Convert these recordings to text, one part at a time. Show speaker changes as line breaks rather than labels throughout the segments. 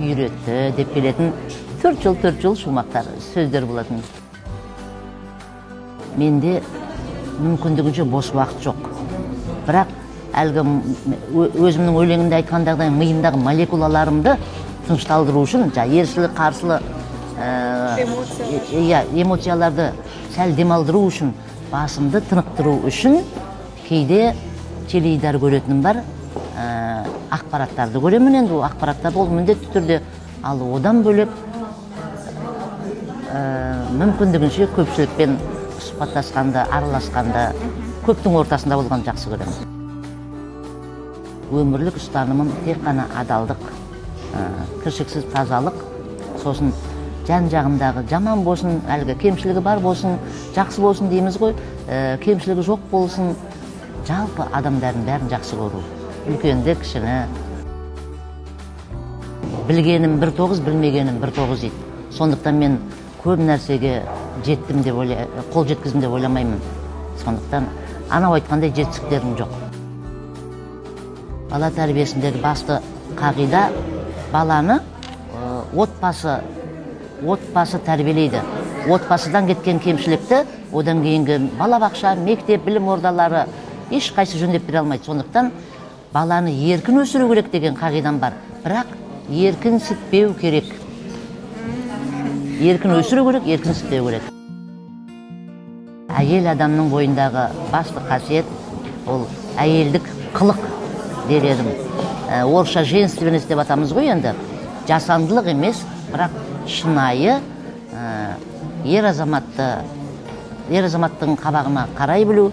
үйретті деп келетін 4 жыл шумақтар, сөздер болатын. Менде мүмкіндігінше бос уақыт жоқ. Бірақ әлгі өзімнің өлеңімде айтқандағыдай миымдағы молекулаларымды тынышталдыру үшін, ерсілі қарсылы эмоцияларды сәл демалдыру үшін, басымды тынықтыру үшін кейде теледидар көретінім бар, ақпараттарды көремін. Енді ол ақпараттар ол міндетті түрде, ал одан бөлек мүмкіндігінше көпшілікпен сұхбаттасқанды, араласқанды, көптің ортасында болған жақсы көремін. Өмірлік ұстанымым тек қана адалдық, кіршіксіз тазалық, сосын жан-жағымдағы жаман болсын, әлгі кемшілігі бар болсын, жақсы болсын дейміз ғой, кемшілігі жоқ болсын, жалпы адамдардың бәрін жақсы көру. Үлкенді, кішіні. Білгенім 1-9, білмегенім 1-9 дейді. Сондықтан мен көп нәрсеге жеттім деп қол жеткіздім деп ойламаймын. Сондықтан анау айтқандай жетістіктерім жоқ. Бала тәрбиесіндегі басты қағида баланы отбасы тәрбиелейді. Отбасыдан кеткен кемшілікті одан кейінгі балабақша, мектеп, білім ордалары ешқайсы жөндеп бере алмайды. Сондықтан баланы еркін өсіру керек деген қағидам бар. Бірақ еркін сітпеу керек. Еркін өсіру керек, еркін сітпеу керек. Әйел адамның бойындағы басты қасиет ол әйелдік қылық дер едім. Орысша женственность деп атамыз ғой енді. Жасандылық емес, бірақ шынайы ер азаматтың қабағына қарай білу,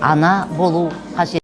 ана болу қасиет.